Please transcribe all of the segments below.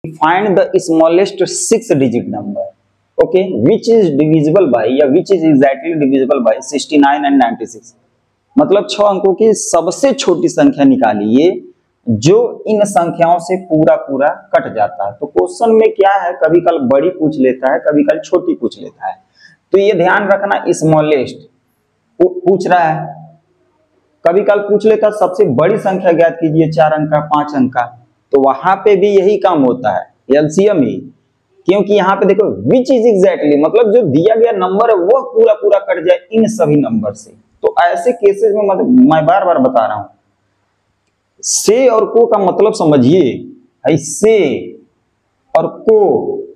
find the smallest 6-digit number, okay, which is divisible by या which is exactly divisible by 69 and 96। मतलब 6 अंकों की सबसे छोटी संख्या निकालिए जो इन संख्याओं से पूरा पूरा कट जाता है। तो क्वेश्चन में क्या है, कभी कल बड़ी पूछ लेता है, कभी कल छोटी पूछ लेता है। तो ये ध्यान रखना, स्मॉलेस्ट पूछ रहा है, कभी कल पूछ लेता सबसे बड़ी संख्या ज्ञात कीजिए 4 अंक का 5 अंक का, तो वहां पे भी यही काम होता है, एलसीएम ही। क्योंकि यहाँ पे देखो विच इज एग्जैक्टली, मतलब जो दिया गया नंबर है वह पूरा पूरा कट जाए इन सभी नंबर से। तो ऐसे केसेस में मैं बार बार बता रहा हूं, से और को का मतलब समझिए। से और को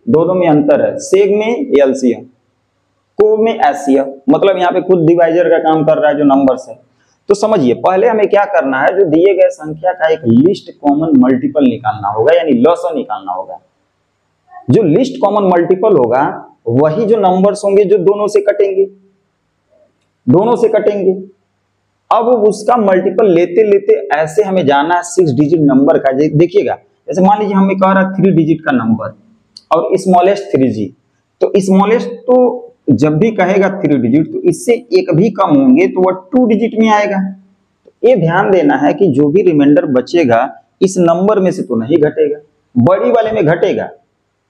दोनों में अंतर है, से में एलसीएम, को में एचसीएफ, मतलब यहाँ पे खुद डिवाइजर का काम कर रहा है जो नंबर्स है। तो समझिए, पहले हमें क्या करना है, जो दिए गए संख्या का एक लिस्ट कॉमन मल्टीपल निकालना होगा, यानी लॉसन निकालना होगा। जो लिस्ट कॉमन मल्टीपल होगा वही जो नंबर्स होंगे जो दोनों से कटेंगे, दोनों से कटेंगे। अब उसका मल्टीपल लेते लेते ऐसे हमें जाना है 6 डिजिट नंबर का। देखिएगा, जैसे मान लीजिए हमें कह रहा है 3 डिजिट का नंबर और स्मॉलेस्ट 3G, तो स्मॉलेस्ट तो जब भी कहेगा 3 डिजिट तो इससे एक भी कम होंगे तो वह 2 डिजिट में आएगा। तो ये ध्यान देना है कि जो भी रिमाइंडर बचेगा इस नंबर में से तो नहीं घटेगा, बड़ी वाले में घटेगा।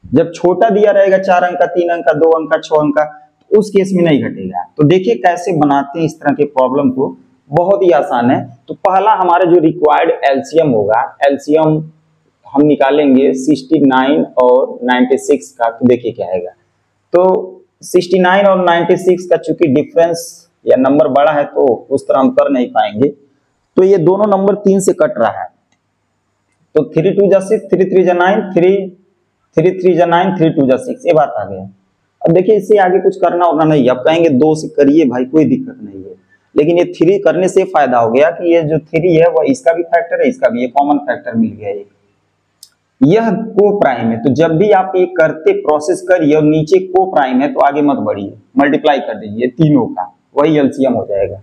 जब छोटा दिया रहेगा 4 अंक का, 3 अंक का, 2 अंक का, 6 अंक का, तो उस केस में नहीं घटेगा। तो देखिए कैसे बनाते हैं इस तरह के प्रॉब्लम को, बहुत ही आसान है। तो पहला हमारा जो रिक्वायर्ड एलसीएम होगा, एलसीएम हम निकालेंगे 69 और 96 का। तो देखिए क्या आएगा, तो 69 और 96 का चूंकि डिफरेंस या नंबर बड़ा है तो उस तरह हम कर नहीं पाएंगे, तो ये दोनों नंबर 3 से कट रहा है। तो 3 2 जा 6, 3 3 जा 9, 3 3 जा 9, 3 2 जा 6, ये बात आ गया। अब देखिए इससे आगे कुछ करना होना नहीं, अब कहेंगे 2 से करिए भाई, कोई दिक्कत नहीं है, लेकिन ये 3 करने से फायदा हो गया कि ये जो 3 है वह इसका भी फैक्टर है, इसका भी, ये कॉमन फैक्टर मिल गया एक। यह को प्राइम है, तो जब भी आप ये करते प्रोसेस करिए और नीचे को प्राइम है तो आगे मत बढ़िए, मल्टीप्लाई कर दीजिए तीनों का, वही एलसीएम हो जाएगा,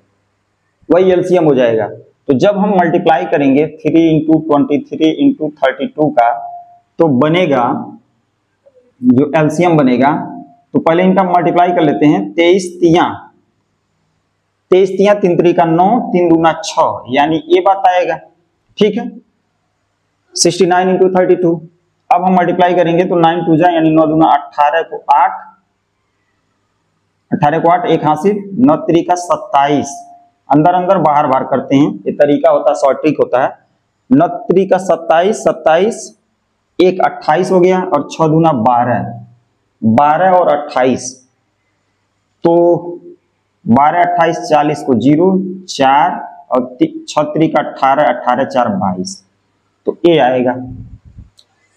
वही एलसीएम हो जाएगा। तो जब हम मल्टीप्लाई करेंगे 3 इंटू 23 इंटू 32 का, तो बनेगा जो एलसीएम बनेगा, तो पहले इनका मल्टीप्लाई कर लेते हैं। 23 तिया 3 3 का 9, 3 दूना 6, यानी ये बात आएगा, ठीक है। 69 इंटू 32, अब हम मल्टीप्लाई करेंगे तो 9 2 जा, यानी 9 दूना 18 को 8, 18 को 8, एक हासिल, 9 3 का 27, अंदर अंदर बाहर बाहर करते हैं, ये तरीका होता है, शॉर्ट ट्रिक होता है। 9 3 का 27, 27 एक 28 हो गया, और 6 दूना 12, 12 और 28, तो 12 28 40 को 0 4, और 6 3 का 18, 18 4 22, तो ए आएगा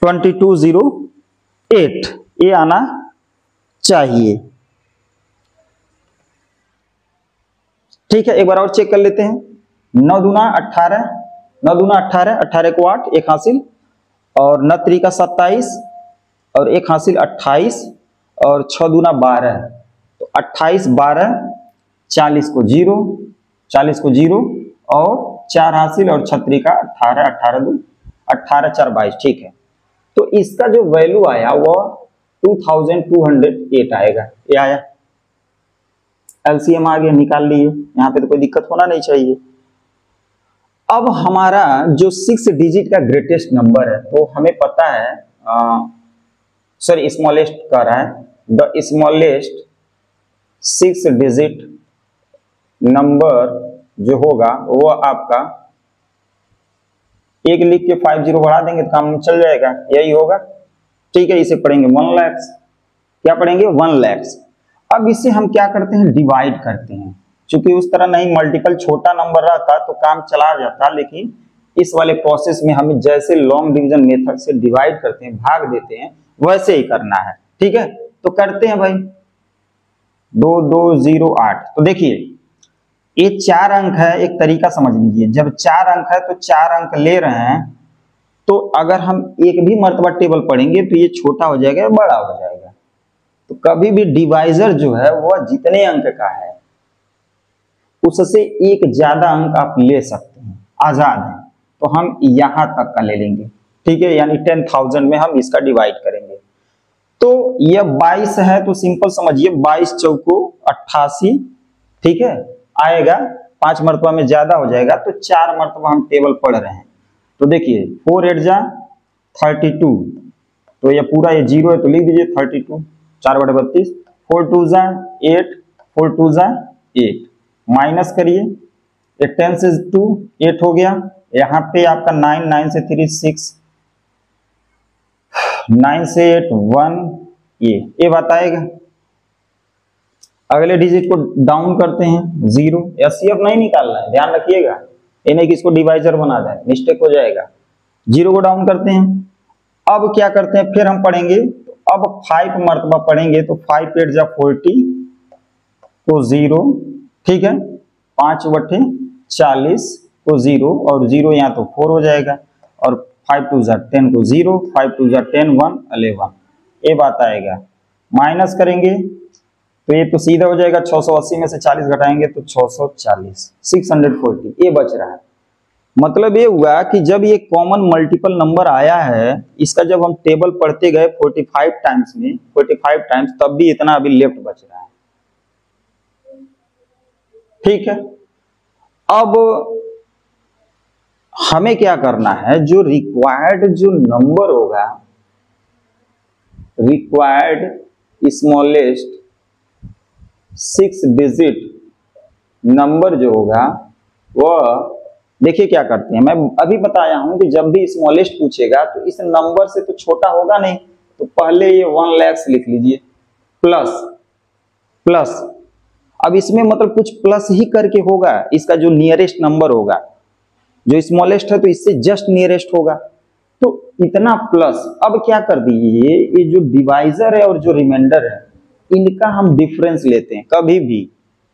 2208, ये आना चाहिए, ठीक है। एक बार और चेक कर लेते हैं। 9 दूना 18, 9 दूना 18, 18 को 8, एक हासिल, और 9 3 का 27, और एक हासिल 28, और 6 दूना 12, तो 28 12 40 को 0, 40 को 0, और 4 हासिल, और 6 3 का 18, 18 2 18 4 22, ठीक है। तो इसका जो वैल्यू आया वह 2208 आएगा, ये आया, एलसीएम आ गया, निकाल लिए, यहाँ पे तो कोई दिक्कत होना नहीं चाहिए। अब हमारा जो 6 डिजिट का ग्रेटेस्ट नंबर है, तो हमें पता है, सॉरी स्मॉलेस्ट कह रहा है, द स्मॉलेस्ट 6 डिजिट नंबर जो होगा वो आपका, एक लिख के 50 बढ़ा देंगे तो काम चल जाएगा, यही होगा, ठीक है। इसे पढ़ेंगे 1 लाख, क्या पढ़ेंगे 1 लाख। अब इसे हम क्या करते हैं, डिवाइड करते हैं, क्योंकि उस तरह नहीं मल्टीपल छोटा नंबर रहता तो काम चला जाता, लेकिन इस वाले प्रोसेस में हमें जैसे लॉन्ग डिवीजन मेथड से डिवाइड करते हैं, भाग देते हैं, वैसे ही करना है, ठीक है। तो करते हैं भाई, 2208, तो देखिए ये 4 अंक है, एक तरीका समझ लीजिए, जब 4 अंक है तो 4 अंक ले रहे हैं, तो अगर हम एक भी मर्तबा टेबल पढ़ेंगे तो ये छोटा हो जाएगा या बड़ा हो जाएगा। तो कभी भी डिवाइजर जो है वह जितने अंक का है उससे एक ज्यादा अंक आप ले सकते हैं, आजाद है, तो हम यहां तक का ले लेंगे, ठीक है, यानी 10,000 में हम इसका डिवाइड करेंगे। तो यह 22 है तो सिंपल समझिए 22 चौको 88, ठीक है, आएगा 5 मरतबा में ज्यादा हो जाएगा तो 4 मरतबा हम टेबल पढ़ रहे हैं। तो देखिए 4 8 जा 32, तो ये पूरा ये 0 है तो लिख दीजिए 32, 4/32, 4 2 जा 8, 4 2 जा 8, माइनस करिए, 10 से 2 8 हो गया, यहाँ पे आपका 9, 9 से 3 6, 9 से 8 1, ये बात आएगा। अगले डिजिट को डाउन करते हैं 0, एचसीएफ नहीं निकालना है, ध्यान रखिएगा, ये नहीं कि इसको डिवाइजर बना दें, मिस्टेक हो जाएगा। 0 को डाउन करते हैं। अब क्या करते हैं, फिर हम पढ़ेंगे, तो अब 5 मरतबा पढ़ेंगे तो 5 8 जा 40 को 0, ठीक है, 5/40 को 0, और 0 यहाँ तो 4 हो जाएगा, और 5 2 जा 10 को 0, 5 2 जा 10 1 11, ये बात आएगा। माइनस करेंगे तो ये तो सीधा हो जाएगा, 680 में से 40 घटाएंगे तो 640, 640, ये बच रहा है। मतलब ये हुआ कि जब ये कॉमन मल्टीपल नंबर आया है, इसका जब हम टेबल पढ़ते गए 45 टाइम्स में, 45 टाइम्स, तब भी इतना अभी लेफ्ट बच रहा है, ठीक है। अब हमें क्या करना है, जो रिक्वायर्ड जो नंबर होगा, रिक्वायर्ड स्मॉलेस्ट 6 डिजिट नंबर जो होगा, वह देखिए क्या करते हैं, मैं अभी बताया हूं कि जब भी स्मॉलेस्ट पूछेगा तो इस नंबर से तो छोटा होगा नहीं, तो पहले ये 1 लाख लिख लीजिए, प्लस प्लस, अब इसमें मतलब कुछ प्लस ही करके होगा, इसका जो नियरेस्ट नंबर होगा, जो स्मॉलेस्ट है तो इससे जस्ट नियरेस्ट होगा, तो इतना प्लस। अब क्या कर दीजिए, ये जो डिवाइजर है और जो रिमाइंडर है, इनका हम डिफरेंस लेते हैं, कभी भी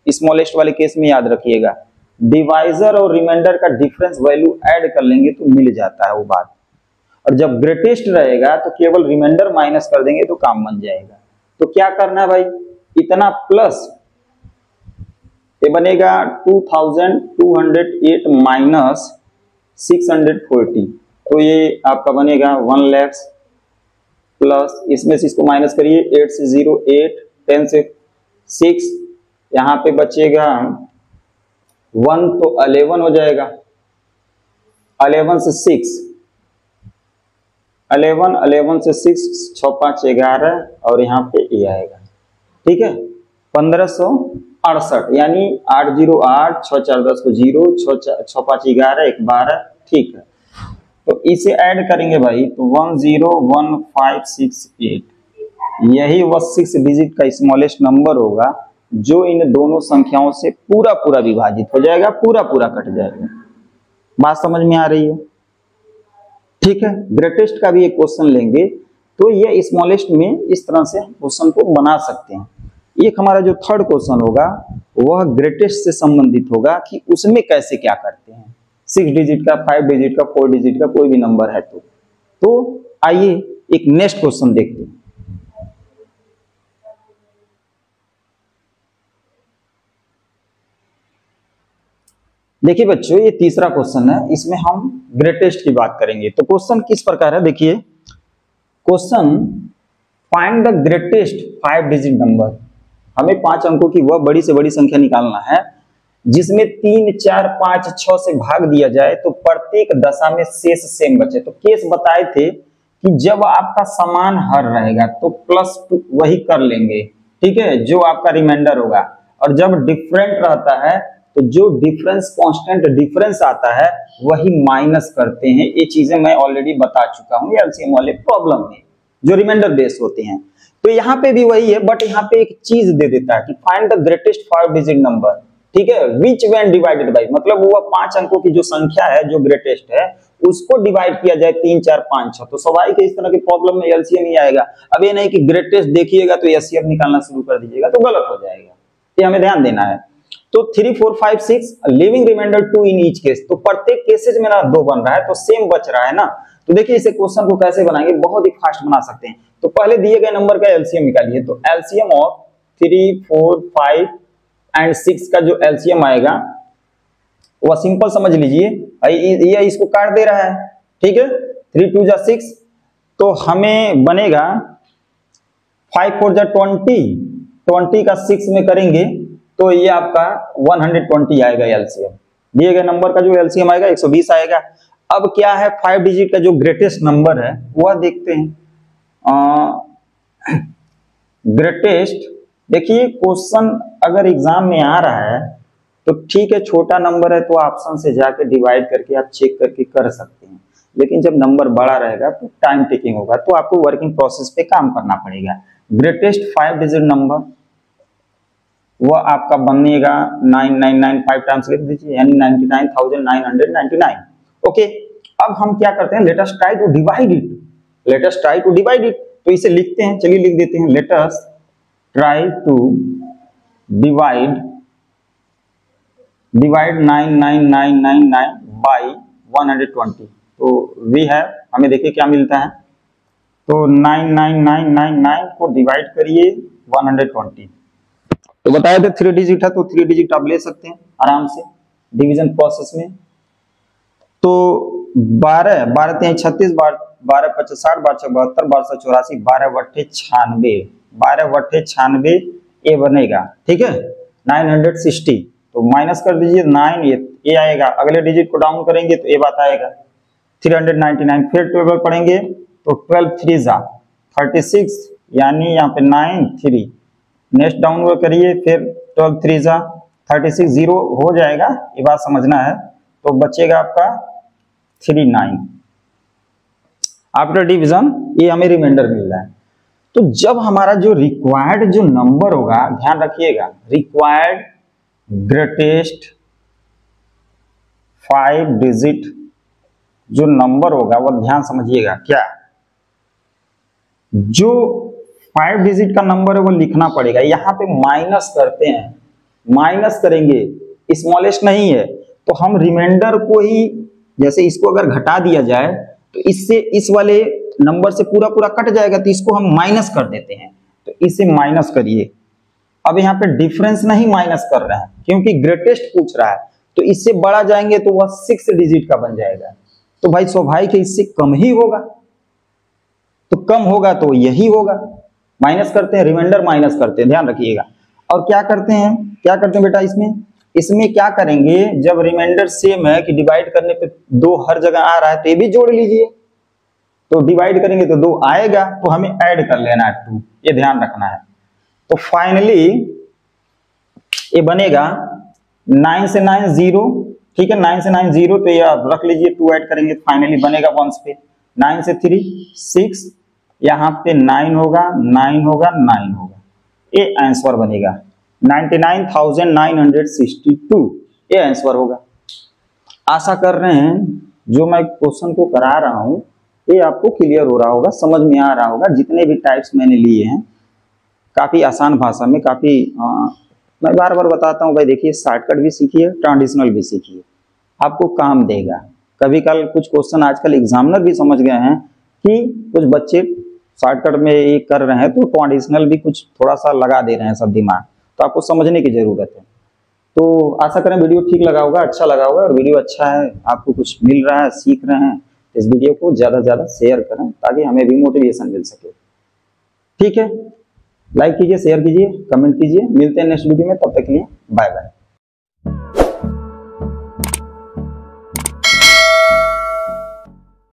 स्मॉलेस्ट वाले केस में याद रखिएगा, डिवाइजर और रिमाइंडर का डिफरेंस वैल्यू ऐड कर लेंगे तो मिल जाता है वो बात, और जब ग्रेटेस्ट रहेगा तो केवल रिमाइंडर माइनस कर देंगे तो काम बन जाएगा। तो क्या करना है भाई, इतना प्लस, ये बनेगा 2208 माइनस 640, तो ये आपका बनेगा 1 लाख प्लस, इसमें से इसको माइनस करिए, 8 से 0 8, 10 से 6, यहाँ पे बचेगा 1 तो 11 हो जाएगा, 11 से 6, 11 से 6, 6 5 11, और यहाँ पे ये आएगा, ठीक है, 1568, यानी 808, 6 4 10 को 0, 6 5 11 1 12, ठीक है। तो इसे ऐड करेंगे भाई तो 101568, यही वह 6 डिजिट का स्मॉलेस्ट नंबर होगा जो इन दोनों संख्याओं से पूरा पूरा विभाजित हो जाएगा, पूरा पूरा कट जाएगा। बात समझ में आ रही है, ठीक है। ग्रेटेस्ट का भी एक क्वेश्चन लेंगे तो ये स्मॉलेस्ट में इस तरह से क्वेश्चन को बना सकते हैं। एक हमारा जो थर्ड क्वेश्चन होगा वह ग्रेटेस्ट से संबंधित होगा कि उसमें कैसे क्या करते हैं, 6 डिजिट का, 5 डिजिट का, 4 डिजिट का कोई भी नंबर है तो आइए एक नेक्स्ट क्वेश्चन देखते हैं। देखिए बच्चों, ये तीसरा क्वेश्चन है, इसमें हम ग्रेटेस्ट की बात करेंगे। तो क्वेश्चन किस प्रकार है, देखिए question, find the greatest 5 digit number. हमें 5 अंकों की वह बड़ी से बड़ी संख्या निकालना है जिसमें 3 4 5 6 से भाग दिया जाए तो प्रत्येक दशा में शेष सेम बचे। तो केस बताए थे कि जब आपका समान हर रहेगा तो +2 वही कर लेंगे, ठीक है, जो आपका रिमाइंडर होगा, और जब डिफरेंट रहता है तो जो डिफरेंस कांस्टेंट डिफरेंस आता है वही माइनस करते हैं। ये चीजें मैं ऑलरेडी बता चुका हूं एलसीएम वाले प्रॉब्लम में जो रिमाइंडर बेस्ड होते हैं। तो यहाँ पे भी वही है, बट यहाँ पे एक चीज दे देता है कि find the greatest 5 digit number, ठीक है, विच व्हेन डिवाइडेड बाय, मतलब वो 5 अंकों की जो संख्या है जो ग्रेटेस्ट है उसको डिवाइड किया जाए 3 4 5 6। तो स्वाभाविक है इस तरह की प्रॉब्लम में एलसीएम ही आएगा। अब ये नहीं कि ग्रेटेस्ट देखिएगा तो एलसीएम निकालना शुरू कर दीजिएगा तो गलत हो जाएगा, ये हमें ध्यान देना है। तो 3 4 5 6 living reminder 2 in each case, तो प्रत्येक केसेज में ना 2 बन रहा है तो सेम बच रहा है ना। तो देखिए इसे क्वेश्चन को कैसे बनाएंगे, बहुत ही फास्ट बना सकते हैं। तो पहले दिए गए नंबर का एलसीएम निकालिए। तो एलसीएम ऑफ 3 4 5 एंड 6 का जो एलसीएम आएगा वह सिंपल समझ लीजिए, ये इसको काट दे रहा है, ठीक है, 3 2 जा 6, तो हमें बनेगा 5 4 जा 20 का 6 में करेंगे तो ये आपका 120 आएगा एलसीएम। दिए गए नंबर का जो एलसीएम आएगा 120 आएगा। अब क्या है 5 डिजिट का जो ग्रेटेस्ट नंबर है वह देखते हैं। ग्रेटेस्ट, देखिए क्वेश्चन अगर एग्जाम में आ रहा है तो ठीक है, छोटा नंबर है तो ऑप्शन से जाके डिवाइड करके आप चेक करके कर सकते हैं, लेकिन जब नंबर बड़ा रहेगा तो टाइम टेकिंग होगा, तो आपको वर्किंग प्रोसेस पे काम करना पड़ेगा। ग्रेटेस्ट 5 डिजिट नंबर वह आपका बनेगा 9995 टाइम्स लिख दीजिए, यानी 99,999। ओके, अब हम क्या करते हैं, let us try to divide it, let us try to divide it. तो इसे लिखते हैं, चलिए लिख देते हैं, let us try to divide 9999 by 120। तो वी है, हमें देखिए क्या मिलता है, तो 99999 को डिवाइड करिए 120। तो बताया था 3 डिजिट है, तो 3 डिजिट आप ले सकते हैं आराम से डिवीजन प्रोसेस में। तो 12 12 3 36, 12 25 60, 12 6 72, 12 7 84, 12 बट्ठे 96, 12 बट्ठे 96 ये बनेगा, ठीक है 960। तो माइनस कर दीजिए 9, ये आएगा, अगले डिजिट को डाउन करेंगे तो ये बात आएगा 399। फिर 12 पढ़ेंगे तो 12 3 जा 36, यानी यहाँ पे 9 3, नेक्स्ट डाउन करिए, फिर 12 3 जा 36, 0 हो जाएगा, ये बात समझना है। तो बचेगा आपका 39 आफ्टर डिवीजन, ये हमें रिमाइंडर मिल रहा है। तो जब हमारा जो रिक्वायर्ड जो नंबर होगा, ध्यान रखिएगा, रिक्वायर्ड ग्रेटेस्ट 5 डिजिट जो नंबर होगा वह ध्यान समझिएगा, क्या जो 5 डिजिट का नंबर है वो लिखना पड़ेगा। यहां पे माइनस करते हैं, माइनस करेंगे, स्मॉलेस्ट नहीं है, तो हम रिमाइंडर को ही, जैसे इसको अगर घटा दिया जाए तो इससे इस वाले नंबर से पूरा पूरा कट जाएगा, तो इसको हम माइनस कर देते हैं, तो इसे माइनस करिए। अब यहाँ पे डिफरेंस नहीं माइनस कर रहे हैं क्योंकि ग्रेटेस्ट पूछ रहा है, तो इससे बड़ा जाएंगे तो वह 6 डिजिट का बन जाएगा, तो भाई स्वाभाविक है इससे कम ही होगा, तो कम होगा तो यही होगा। माइनस करते हैं, रिमाइंडर माइनस करते हैं, ध्यान रखिएगा। और क्या करते हैं, क्या करते हैं बेटा, इसमें क्या करेंगे, जब रिमाइंडर सेम है कि डिवाइड करने पे 2 हर जगह आ रहा है तो ये भी जोड़ लीजिए, तो डिवाइड करेंगे तो 2 आएगा, तो हमें ऐड कर लेना है 2, ये ध्यान रखना है। तो फाइनली ये बनेगा 9 से 9 0, ठीक है 9 से 9 0, तो ये आप रख लीजिए, 2 ऐड करेंगे फाइनली बनेगा 1 पे, 9 से 3 6, यहाँ पे 9 होगा 9 होगा 9 होगा, ये आंसर बनेगा 99,962, ये आंसर होगा। आशा कर रहे हैं जो मैं क्वेश्चन को करा रहा हूं ये आपको क्लियर हो रहा होगा, समझ में आ रहा होगा। जितने भी टाइप्स मैंने लिए हैं काफी आसान भाषा में, काफी मैं बार बार बताता हूं भाई, देखिए शॉर्टकट भी सीखिए, ट्रेडिशनल भी सीखिए, आपको काम देगा। कभी कल कुछ क्वेश्चन आजकल एग्जामिनर भी समझ गए हैं कि कुछ बच्चे शॉर्टकट में ये कर रहे हैं, तो ट्रेडिशनल भी कुछ थोड़ा सा लगा दे रहे हैं सब दिमाग, तो आपको समझने की जरूरत है। तो आशा करें वीडियो ठीक लगा होगा, अच्छा लगा होगा, और वीडियो अच्छा है, आपको कुछ मिल रहा है, सीख रहे हैं, इस वीडियो को ज्यादा से ज्यादा शेयर करें ताकि हमें भी मोटिवेशन मिल सके। ठीक है, लाइक कीजिए, शेयर कीजिए, कमेंट कीजिए, मिलते हैं नेक्स्ट वीडियो में, तब तक के लिए बाय बाय।